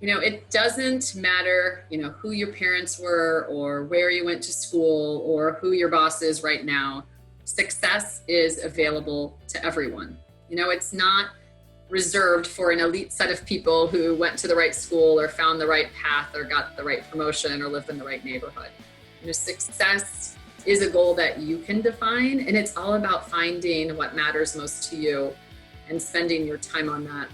It doesn't matter, who your parents were or where you went to school or who your boss is right now. Success is available to everyone. It's not reserved for an elite set of people who went to the right school or found the right path or got the right promotion or lived in the right neighborhood. Success is a goal that you can define, and it's all about finding what matters most to you and spending your time on that.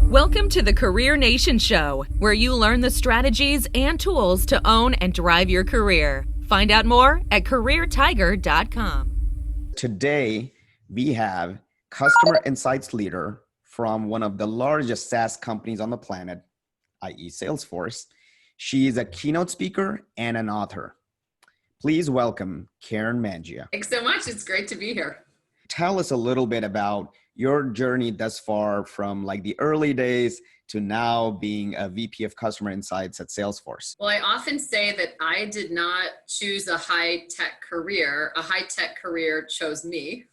Welcome to the Career Nation Show, where you learn the strategies and tools to own and drive your career. Find out more at careertiger.com. Today, we have Customer Insights leader from one of the largest SaaS companies on the planet, i.e. SalesForce. She is a keynote speaker and an author. Please welcome Karen Mangia. Thanks so much. It's great to be here. Tell us a little bit about your journey thus far from the early days to now being a VP of Customer Insights at SalesForce. Well, I often say that I did not choose a high-tech career. A high-tech career chose me.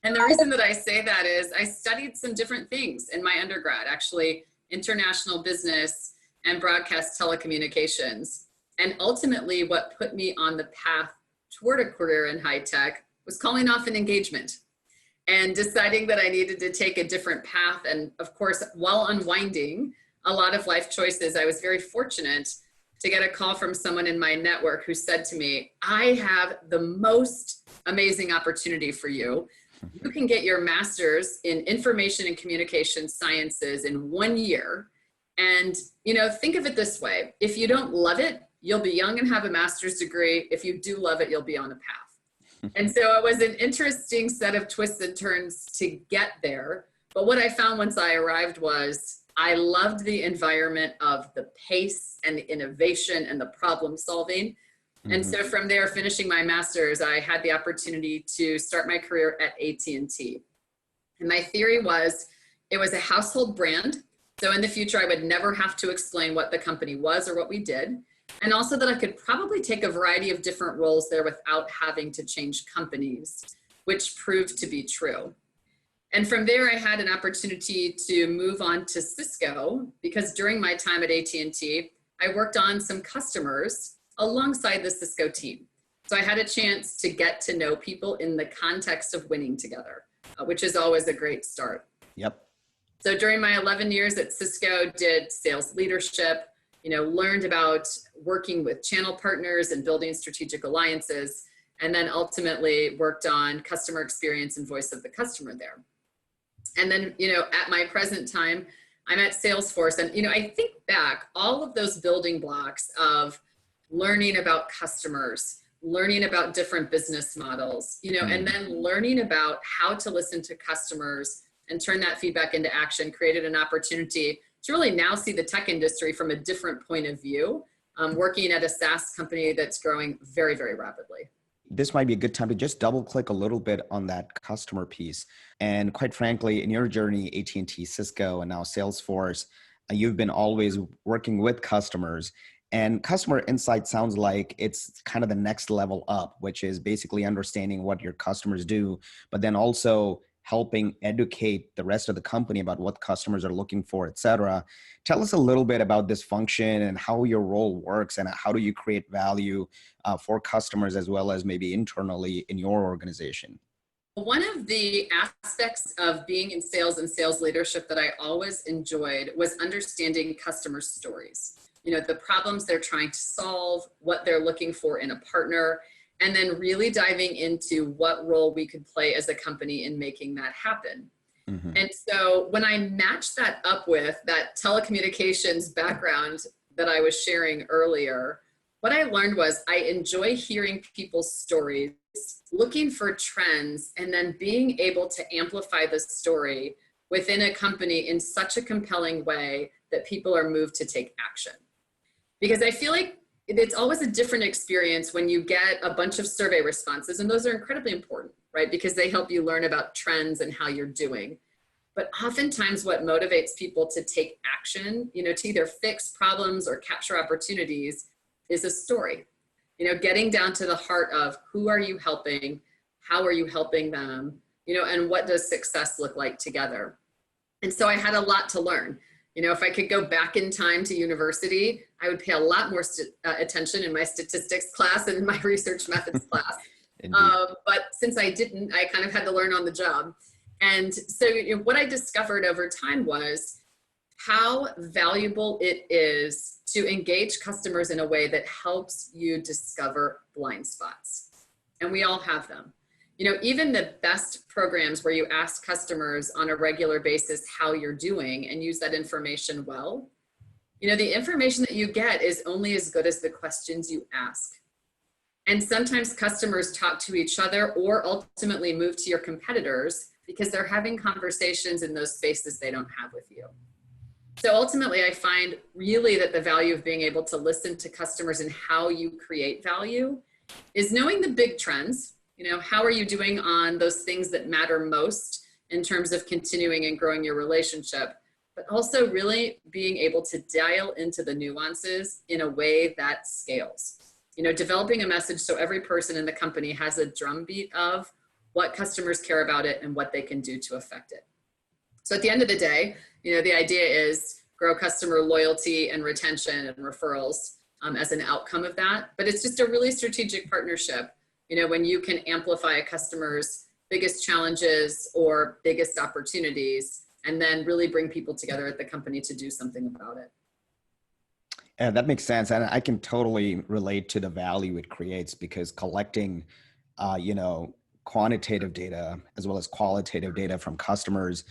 And the reason that I say that is I studied some different things in my undergrad, actually international business and broadcast telecommunications. And ultimately what put me on the path toward a career in high tech was calling off an engagement and deciding that I needed to take a different path. And of course, while unwinding a lot of life choices, I was very fortunate to get a call from someone in my network who said to me, I have the most amazing opportunity for you. You can get your master's in information and communication sciences in 1 year. And, think of it this way. If you don't love it, you'll be young and have a master's degree. If you do love it, you'll be on a path. And so it was an interesting set of twists and turns to get there. But what I found once I arrived was I loved the environment of the pace and the innovation and the problem solving. And so from there, finishing my master's, I had the opportunity to start my career at AT&T. And my theory was it was a household brand. So in the future, I would never have to explain what the company was or what we did. And also that I could probably take a variety of different roles there without having to change companies, which proved to be true. And from there, I had an opportunity to move on to Cisco because during my time at AT&T, I worked on some customers alongside the Cisco team. So I had a chance to get to know people in the context of winning together, which is always a great start. Yep. So during my 11 years at Cisco, did sales leadership, learned about working with channel partners and building strategic alliances, and then ultimately worked on customer experience and voice of the customer there. And then, at my present time, I'm at SalesForce. And, I think back all of those building blocks of learning about customers, learning about different business models, and then learning about how to listen to customers and turn that feedback into action created an opportunity to really now see the tech industry from a different point of view, working at a SaaS company that's growing very, very rapidly. This might be a good time to just double click a little bit on that customer piece. And quite frankly, in your journey, AT&T, Cisco, and now SalesForce, you've been always working with customers. And customer insight sounds like it's kind of the next level up, which is basically understanding what your customers do, but then also helping educate the rest of the company about what customers are looking for, et cetera. Tell us a little bit about this function and how your role works and how do you create value for customers as well as maybe internally in your organization. One of the aspects of being in sales and sales leadership that I always enjoyed was understanding customer stories. The problems they're trying to solve, what they're looking for in a partner, and then really diving into what role we could play as a company in making that happen. And so when I matched that up with that telecommunications background that I was sharing earlier, what I learned was I enjoy hearing people's stories, looking for trends, and then being able to amplify the story within a company in such a compelling way that people are moved to take action. Because I feel like it's always a different experience when you get a bunch of survey responses, and those are incredibly important, right? Because they help you learn about trends and how you're doing. But oftentimes what motivates people to take action, to either fix problems or capture opportunities is a story. Getting down to the heart of who are you helping? How are you helping them? and what does success look like together? And so I had a lot to learn. If I could go back in time to university, I would pay a lot more attention in my statistics class and in my research methods class. But since I didn't, I kind of had to learn on the job. And so what I discovered over time was how valuable it is to engage customers in a way that helps you discover blind spots. And we all have them. Even the best programs where you ask customers on a regular basis how you're doing and use that information well, the information that you get is only as good as the questions you ask. And sometimes customers talk to each other or ultimately move to your competitors because they're having conversations in those spaces they don't have with you. So ultimately, I find really that the value of being able to listen to customers and how you create value is knowing the big trends. How are you doing on those things that matter most in terms of continuing and growing your relationship, but also really being able to dial into the nuances in a way that scales. Developing a message so every person in the company has a drumbeat of what customers care about it and what they can do to affect it. So at the end of the day, the idea is grow customer loyalty and retention and referrals as an outcome of that. But it's just a really strategic partnership, when you can amplify a customer's biggest challenges or biggest opportunities, and then really bring people together at the company to do something about it. Yeah, that makes sense. And I can totally relate to the value it creates, because collecting, quantitative data as well as qualitative data from customers,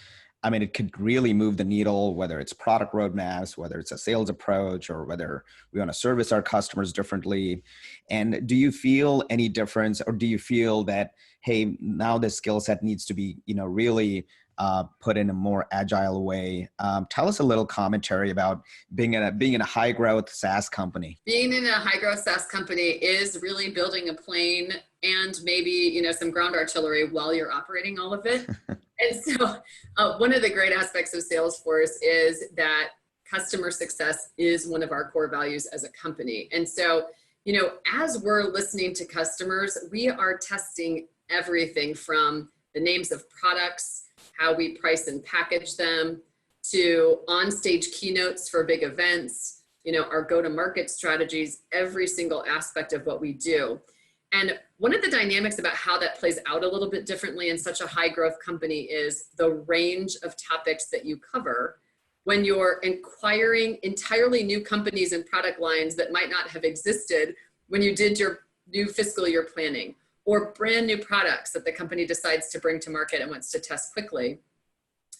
it could really move the needle, whether it's product roadmaps, whether it's a sales approach, or whether we want to service our customers differently. And do you feel any difference, or do you feel that, hey, now the skill set needs to be, really put in a more agile way? Tell us a little commentary about being in a high growth SaaS company. Being in a high growth SaaS company is really building a plane and maybe, some ground artillery while you're operating all of it. And so one of the great aspects of SalesForce is that customer success is one of our core values as a company. And so, as we're listening to customers, we are testing everything from the names of products, how we price and package them, to on-stage keynotes for big events, our go-to-market strategies, every single aspect of what we do. And one of the dynamics about how that plays out a little bit differently in such a high growth company is the range of topics that you cover when you're acquiring entirely new companies and product lines that might not have existed when you did your new fiscal year planning, or brand new products that the company decides to bring to market and wants to test quickly.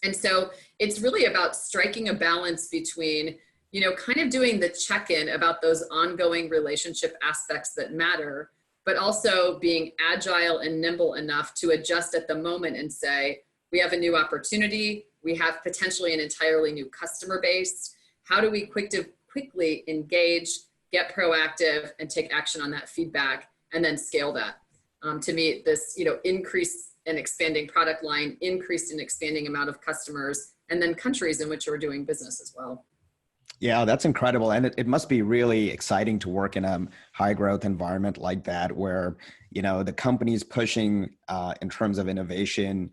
And so it's really about striking a balance between, kind of doing the check-in about those ongoing relationship aspects that matter, but also being agile and nimble enough to adjust at the moment and say, we have a new opportunity, we have potentially an entirely new customer base. How do we quickly engage, get proactive, and take action on that feedback, and then scale that to meet this, increase and expanding product line, increased and expanding amount of customers, and then countries in which we're doing business as well. Yeah, that's incredible. And it must be really exciting to work in a high growth environment like that, where, the company's pushing in terms of innovation,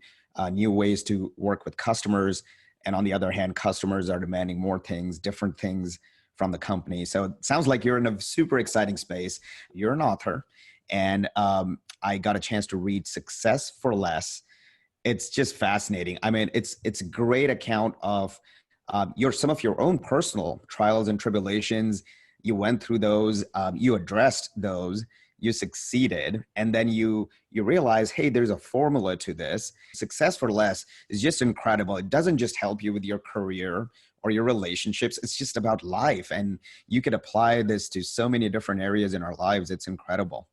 new ways to work with customers. And on the other hand, customers are demanding more things, different things from the company. So it sounds like you're in a super exciting space. You're an author, and I got a chance to read Success for Less. It's just fascinating. It's a great account of some of your own personal trials and tribulations. You went through those, you addressed those, you succeeded, and then you realize, hey, there's a formula to this. Success for Less is just incredible. It doesn't just help you with your career or your relationships. It's just about life, and you could apply this to so many different areas in our lives. It's incredible.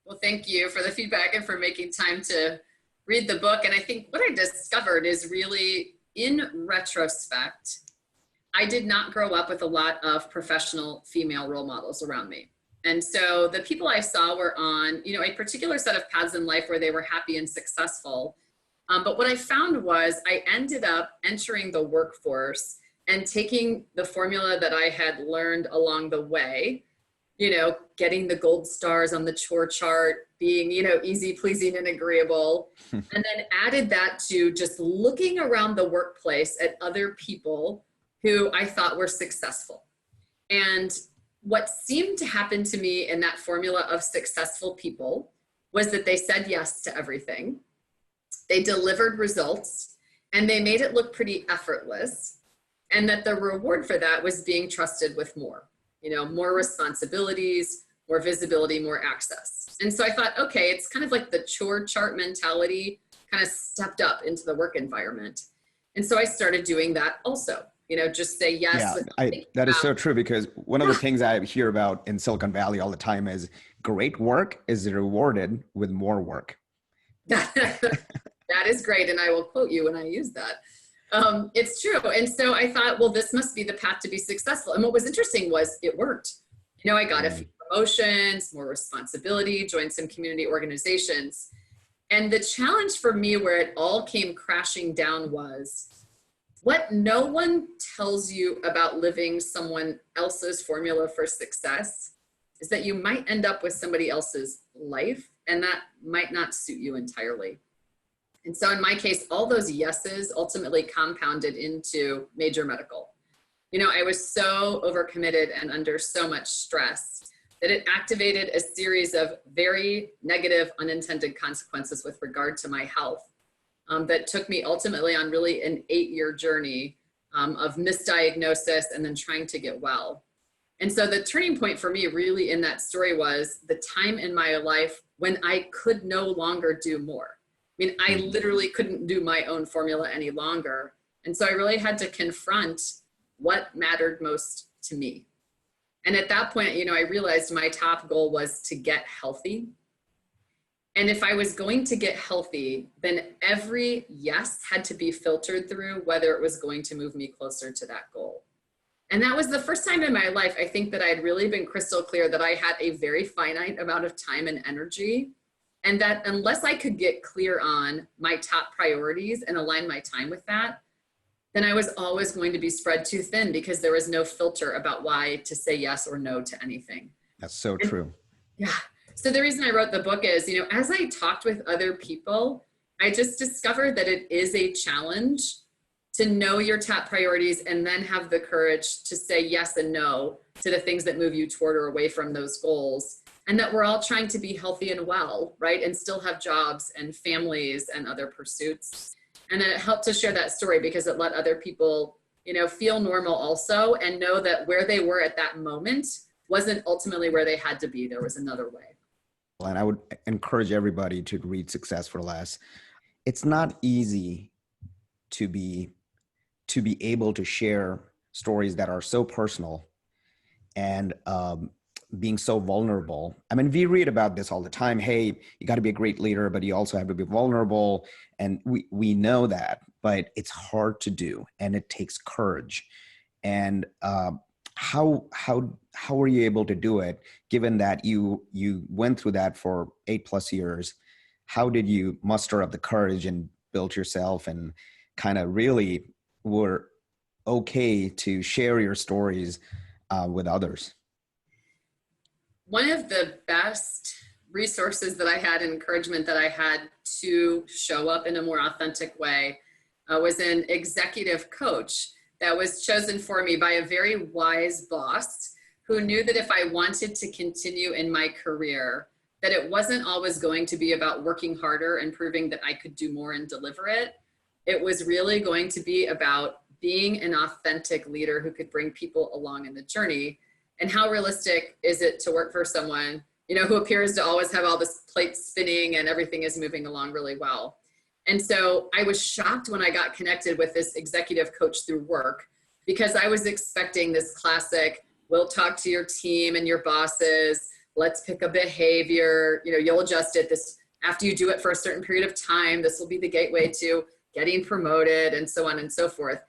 Well, thank you for the feedback and for making time to read the book. And I think what I discovered is really, in retrospect, I did not grow up with a lot of professional female role models around me. And so the people I saw were on, a particular set of paths in life where they were happy and successful. But what I found was I ended up entering the workforce and taking the formula that I had learned along the way getting the gold stars on the chore chart, being, easy, pleasing, and agreeable. And then added that to just looking around the workplace at other people who I thought were successful. And what seemed to happen to me in that formula of successful people was that they said yes to everything. They delivered results and they made it look pretty effortless. And that the reward for that was being trusted with more, more responsibilities, more visibility, more access. And so I thought, okay, it's kind of like the chore chart mentality kind of stepped up into the work environment. And so I started doing that also, just say yes. Yeah, that is so true, because one of the things I hear about in Silicon Valley all the time is great work is rewarded with more work. That is great. And I will quote you when I use that. It's true. And so I thought, well, this must be the path to be successful. And what was interesting was it worked. I got a few promotions, more responsibility, joined some community organizations. And the challenge for me where it all came crashing down was what no one tells you about living someone else's formula for success is that you might end up with somebody else's life, and that might not suit you entirely. And so in my case, all those yeses ultimately compounded into major medical. I was so overcommitted and under so much stress that it activated a series of very negative unintended consequences with regard to my health that took me ultimately on really an 8-year journey of misdiagnosis and then trying to get well. And so the turning point for me really in that story was the time in my life when I could no longer do more. I literally couldn't do my own formula any longer. And so I really had to confront what mattered most to me. And at that point, I realized my top goal was to get healthy. And if I was going to get healthy, then every yes had to be filtered through whether it was going to move me closer to that goal. And that was the first time in my life, I think, that I had really been crystal clear that I had a very finite amount of time and energy. And that unless I could get clear on my top priorities and align my time with that, then I was always going to be spread too thin because there was no filter about why to say yes or no to anything. That's so true. Yeah. So the reason I wrote the book is, as I talked with other people, I just discovered that it is a challenge to know your top priorities and then have the courage to say yes and no to the things that move you toward or away from those goals. And that we're all trying to be healthy and well, right? And still have jobs and families and other pursuits. And then it helped to share that story because it let other people, feel normal also and know that where they were at that moment wasn't ultimately where they had to be. There was another way. And I would encourage everybody to read Success for Less. It's not easy to be able to share stories that are so personal and being so vulnerable. We read about this all the time. Hey, you got to be a great leader, but you also have to be vulnerable. And we know that, but it's hard to do and it takes courage. And how were you able to do it, given that you went through that for 8+ years? How did you muster up the courage and build yourself and kind of really were okay to share your stories with others? One of the best resources that I had and encouragement that I had to show up in a more authentic way was an executive coach that was chosen for me by a very wise boss who knew that if I wanted to continue in my career, that it wasn't always going to be about working harder and proving that I could do more and deliver it. It was really going to be about being an authentic leader who could bring people along in the journey. And how realistic is it to work for someone, who appears to always have all this plate spinning and everything is moving along really well. And so I was shocked when I got connected with this executive coach through work, because I was expecting this classic, we'll talk to your team and your bosses, let's pick a behavior, you'll adjust it. This, after you do it for a certain period of time, this will be the gateway to getting promoted and so on and so forth.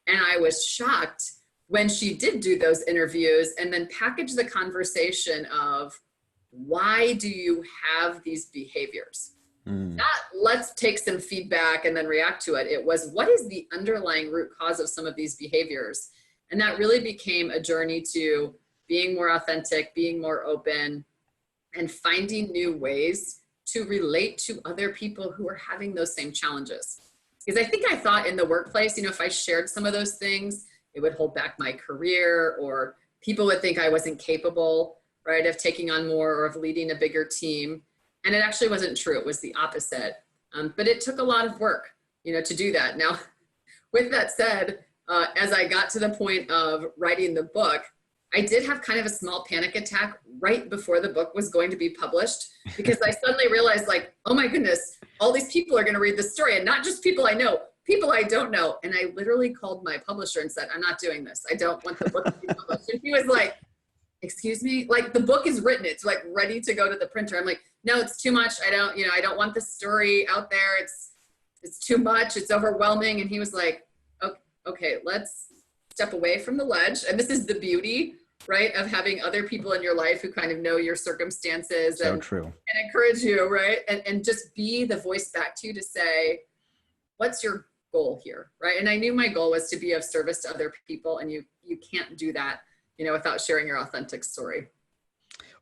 And I was shocked when she did do those interviews and then package the conversation of, why do you have these behaviors? Not let's take some feedback and then react to it. It was, what is the underlying root cause of some of these behaviors? And that really became a journey to being more authentic, being more open, and finding new ways to relate to other people who are having those same challenges. Because I think I thought in the workplace, you know, if I shared some of those things, it would hold back my career, or people would think I wasn't capable, right, of taking on more or of leading a bigger team. And it actually wasn't true. It was the opposite. But it took a lot of work, you know, to do that. Now, with that said, as I got to the point of writing the book, I did have kind of a small panic attack right before the book was going to be published, because I suddenly realized, like, oh my goodness, all these people are going to read this story, and not just people I know, people I don't know. And I literally called my publisher and said, I'm not doing this. I don't want the book to be published. And he was like, excuse me? Like, the book is written. It's like ready to go to the printer. I'm like, no, it's too much. I don't want the story out there. It's too much. It's overwhelming. And he was like, okay, let's step away from the ledge. And this is the beauty, right, of having other people in your life who kind of know your circumstances and encourage you, right? And just be the voice back to you to say, what's your goal here, right? And I knew my goal was to be of service to other people, and you can't do that, you know, without sharing your authentic story.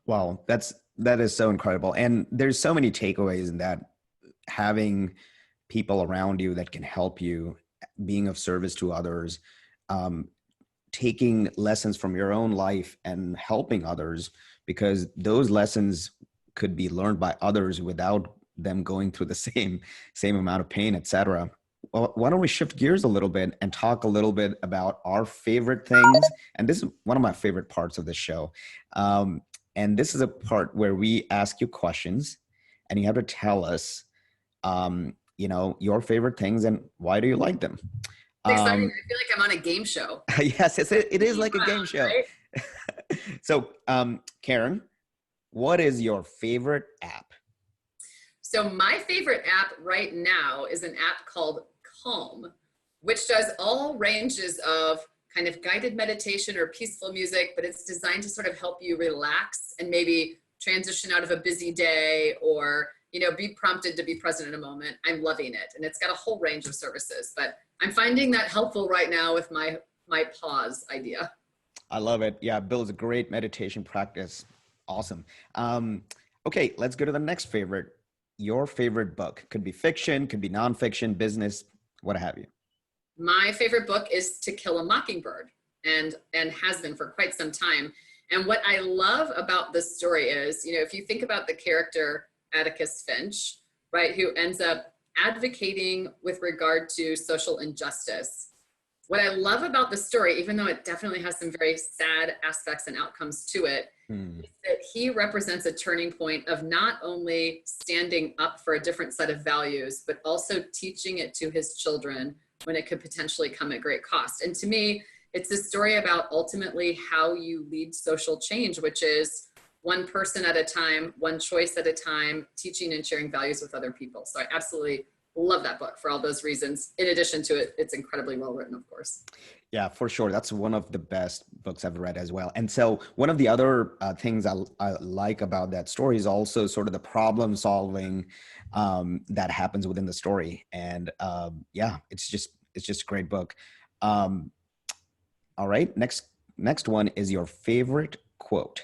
Wow, that is so incredible. And there's so many takeaways in that, having people around you that can help you, being of service to others, taking lessons from your own life and helping others, because those lessons could be learned by others without them going through the same amount of pain, etc. Well, why don't we shift gears a little bit and talk a little bit about our favorite things? And this is one of my favorite parts of the show. And this is a part where we ask you questions, and you have to tell us, you know, your favorite things and why do you like them? It's exciting. I feel like I'm on a game show. Yes, it is like a game show. Right? So, Karen, what is your favorite app? So my favorite app right now is an app called Calm, which does all ranges of kind of guided meditation or peaceful music, but it's designed to sort of help you relax and maybe transition out of a busy day, or, you know, be prompted to be present in a moment. I'm loving it. And it's got a whole range of services, but I'm finding that helpful right now with my pause idea. I love it. Yeah, Bill's a great meditation practice. Awesome. Okay, let's go to the next favorite. Your favorite book. Could be fiction, could be nonfiction, business, what have you. My favorite book is To Kill a Mockingbird, and has been for quite some time. And what I love about this story is, you know, if you think about the character Atticus Finch, right, who ends up advocating with regard to social injustice. What I love about the story, even though it definitely has some very sad aspects and outcomes to it, is that he represents a turning point of not only standing up for a different set of values, but also teaching it to his children when it could potentially come at great cost. And to me, it's a story about ultimately how you lead social change, which is one person at a time, one choice at a time, teaching and sharing values with other people. So I absolutely love that book for all those reasons. In addition to it, it's incredibly well written, of course. Yeah, for sure. That's one of the best books I've read as well. And so one of the other things I like about that story is also sort of the problem solving that happens within the story. And yeah, it's just a great book. All right, next one is your favorite quote.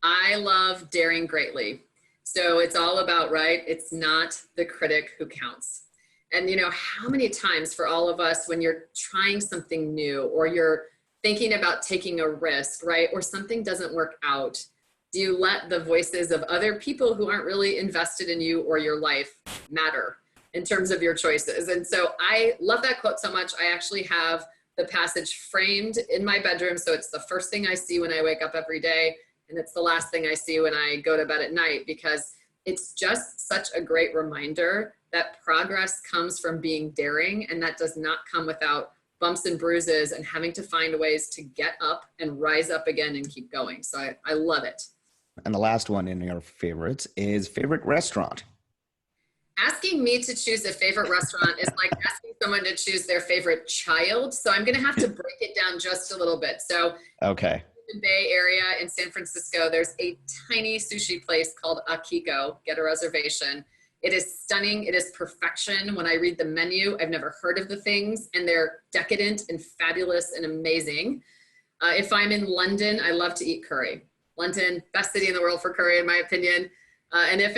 I love Daring Greatly. So it's all about, right, it's not the critic who counts. And you know, how many times for all of us, when you're trying something new, or you're thinking about taking a risk, right, or something doesn't work out, do you let the voices of other people who aren't really invested in you or your life matter in terms of your choices? And so I love that quote so much. I actually have the passage framed in my bedroom. So it's the first thing I see when I wake up every day, and it's the last thing I see when I go to bed at night, because it's just such a great reminder that progress comes from being daring, and that does not come without bumps and bruises and having to find ways to get up and rise up again and keep going. So I love it. And the last one in your favorites is favorite restaurant. Asking me to choose a favorite restaurant is like asking someone to choose their favorite child. So I'm going to have to break it down just a little bit. So okay. In the Bay Area in San Francisco, there's a tiny sushi place called Akiko. Get a reservation. It is stunning. It is perfection. When I read the menu, I've never heard of the things, and they're decadent and fabulous and amazing. If I'm in London, I love to eat curry. London, best city in the world for curry, in my opinion. And if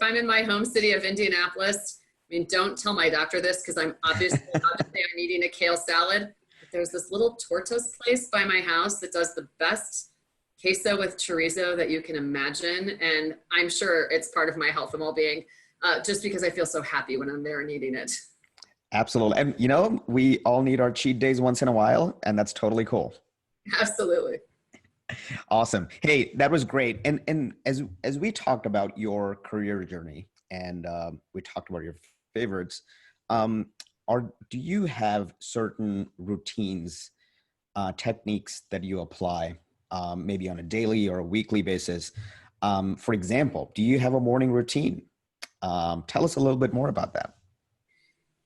I'm in my home city of Indianapolis, I mean, don't tell my doctor this because I'm obviously I'm eating a kale salad. But there's this little tortas place by my house that does the best queso with chorizo that you can imagine. And I'm sure it's part of my health and well-being just because I feel so happy when I'm there and eating it. Absolutely. And we all need our cheat days once in a while, and that's totally cool. Absolutely. Awesome. Hey, that was great. And as we talked about your career journey and we talked about your favorites, do you have certain routines, techniques that you apply maybe on a daily or a weekly basis? For example, do you have a morning routine? Tell us a little bit more about that.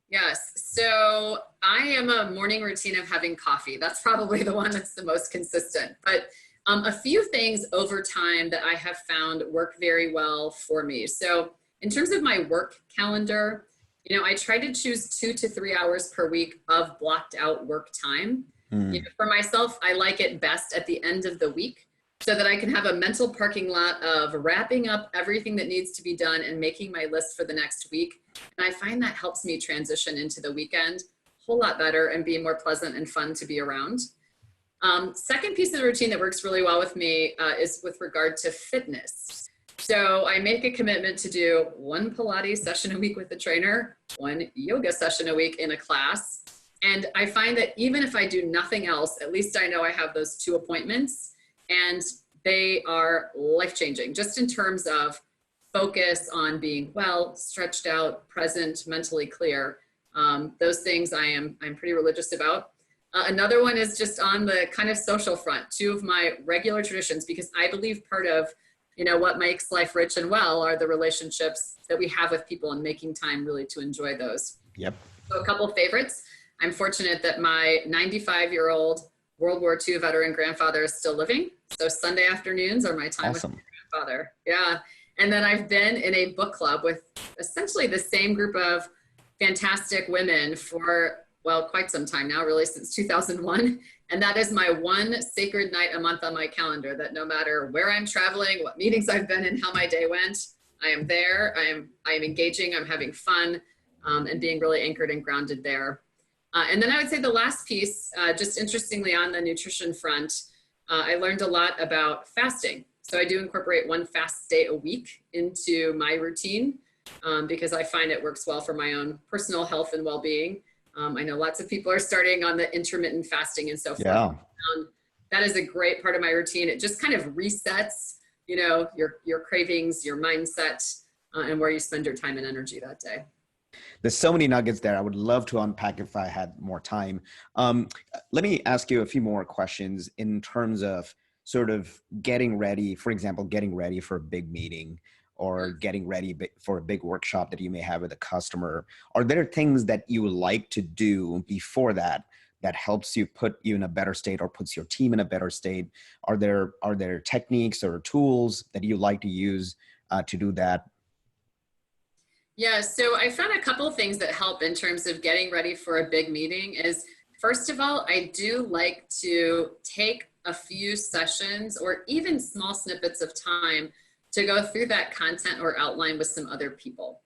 Yes. So I am a morning routine of having coffee. That's probably the one that's the most consistent. But a few things over time that I have found work very well for me. So in terms of my work calendar, I try to choose 2 to 3 hours per week of blocked out work time. For myself, I like it best at the end of the week so that I can have a mental parking lot of wrapping up everything that needs to be done and making my list for the next week. And I find that helps me transition into the weekend a whole lot better and be more pleasant and fun to be around. Second piece of the routine that works really well with me is with regard to fitness. So I make a commitment to do 1 Pilates session a week with the trainer, 1 yoga session a week in a class. And I find that even if I do nothing else, at least I know I have those 2 appointments and they are life-changing just in terms of focus on being well, stretched out, present, mentally clear. Those things I'm pretty religious about. Another one is just on the kind of social front, 2 of my regular traditions, because I believe part of, what makes life rich and well are the relationships that we have with people and making time really to enjoy those. Yep. So a couple of favorites. I'm fortunate that my 95-year-old World War II veteran grandfather is still living. So Sunday afternoons are my time with my grandfather. Yeah. And then I've been in a book club with essentially the same group of fantastic women for quite some time now, really since 2001. And that is my one sacred night a month on my calendar that no matter where I'm traveling, what meetings I've been in, how my day went, I am there, I am engaging, I'm having fun, and being really anchored and grounded there. And then I would say the last piece, just interestingly on the nutrition front, I learned a lot about fasting. So I do incorporate 1 fast day a week into my routine because I find it works well for my own personal health and well-being. I know lots of people are starting on the intermittent fasting and so forth. Yeah. That is a great part of my routine. It just kind of resets, your cravings, your mindset, and where you spend your time and energy that day. There's so many nuggets there. I would love to unpack if I had more time. Let me ask you a few more questions in terms of sort of getting ready, for example, getting ready for a big meeting or getting ready for a big workshop that you may have with a customer. Are there things that you like to do before that helps you put you in a better state or puts your team in a better state? Are there techniques or tools that you like to use to do that? Yeah, so I found a couple of things that help in terms of getting ready for a big meeting is, first of all, I do like to take a few sessions or even small snippets of time to go through that content or outline with some other people.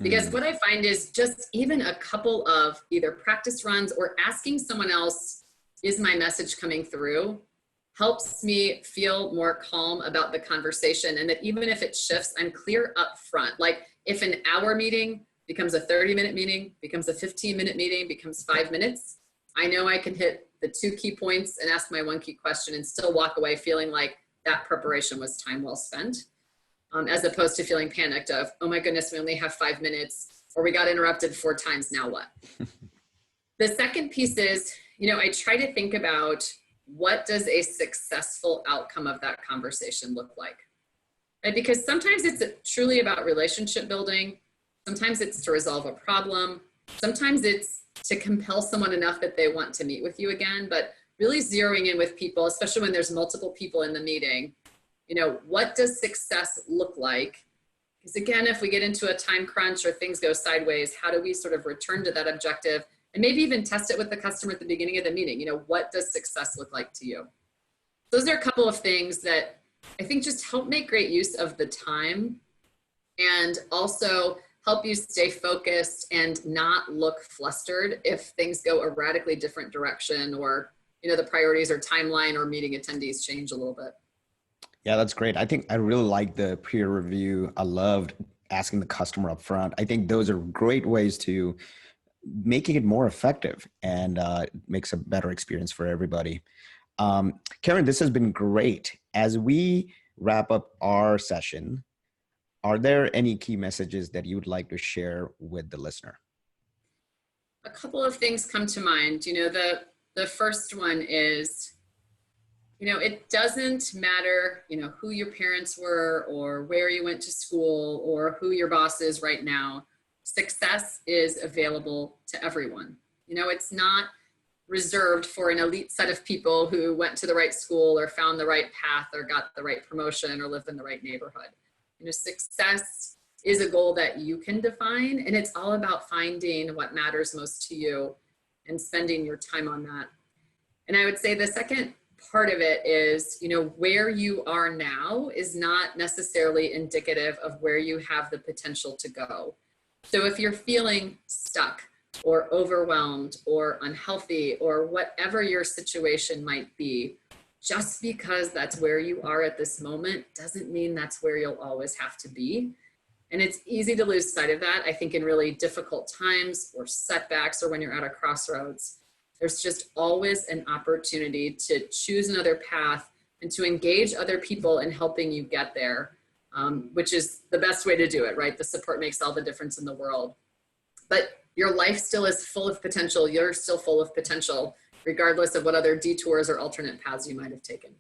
Because what I find is just even a couple of either practice runs or asking someone else, is my message coming through, helps me feel more calm about the conversation. And that even if it shifts, I'm clear up front. Like if an hour meeting becomes a 30-minute meeting, becomes a 15-minute meeting, becomes 5 minutes, I know I can hit the 2 key points and ask my 1 key question and still walk away feeling like that preparation was time well spent. As opposed to feeling panicked of, oh my goodness, we only have 5 minutes, or we got interrupted 4 times, now what? The second piece is, I try to think about what does a successful outcome of that conversation look like? Right? Because sometimes it's truly about relationship building. Sometimes it's to resolve a problem. Sometimes it's to compel someone enough that they want to meet with you again, but really zeroing in with people, especially when there's multiple people in the meeting. What does success look like? Because again, if we get into a time crunch or things go sideways, how do we sort of return to that objective And maybe even test it with the customer at the beginning of the meeting. What does success look like to you? Those are a couple of things that I think just help make great use of the time and also help you stay focused and not look flustered if things go a radically different direction or, the priorities or timeline or meeting attendees change a little bit. Yeah, that's great. I think I really like the peer review. I loved asking the customer up front. I think those are great ways to making it more effective and makes a better experience for everybody. Karen, this has been great. As we wrap up our session, are there any key messages that you would like to share with the listener? A couple of things come to mind. The first one is, it doesn't matter, who your parents were or where you went to school or who your boss is right now. Success is available to everyone. It's not reserved for an elite set of people who went to the right school or found the right path or got the right promotion or lived in the right neighborhood. Success is a goal that you can define, and it's all about finding what matters most to you and spending your time on that. And I would say the second part of it is, where you are now is not necessarily indicative of where you have the potential to go. So if you're feeling stuck or overwhelmed or unhealthy or whatever your situation might be, just because that's where you are at this moment doesn't mean that's where you'll always have to be. And it's easy to lose sight of that, I think, in really difficult times or setbacks or when you're at a crossroads. There's just always an opportunity to choose another path and to engage other people in helping you get there, which is the best way to do it, right? The support makes all the difference in the world. But your life still is full of potential. You're still full of potential, regardless of what other detours or alternate paths you might have taken.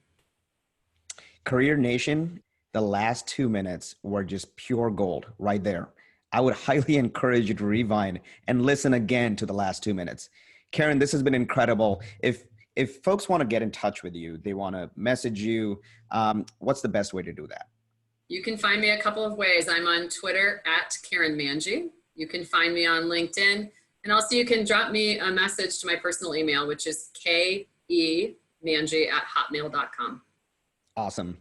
Career Nation, the last 2 minutes were just pure gold right there. I would highly encourage you to rewind and listen again to the last 2 minutes. Karen, this has been incredible. If folks want to get in touch with you, they want to message you, what's the best way to do that? You can find me a couple of ways. I'm on Twitter at Karen Mangia. You can find me on LinkedIn. And also you can drop me a message to my personal email, which is kemangia@hotmail.com. Awesome.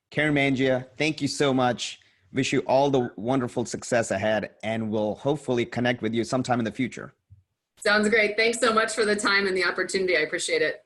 Karen Mangia, thank you so much. Wish you all the wonderful success ahead, and we'll hopefully connect with you sometime in the future. Sounds great. Thanks so much for the time and the opportunity. I appreciate it.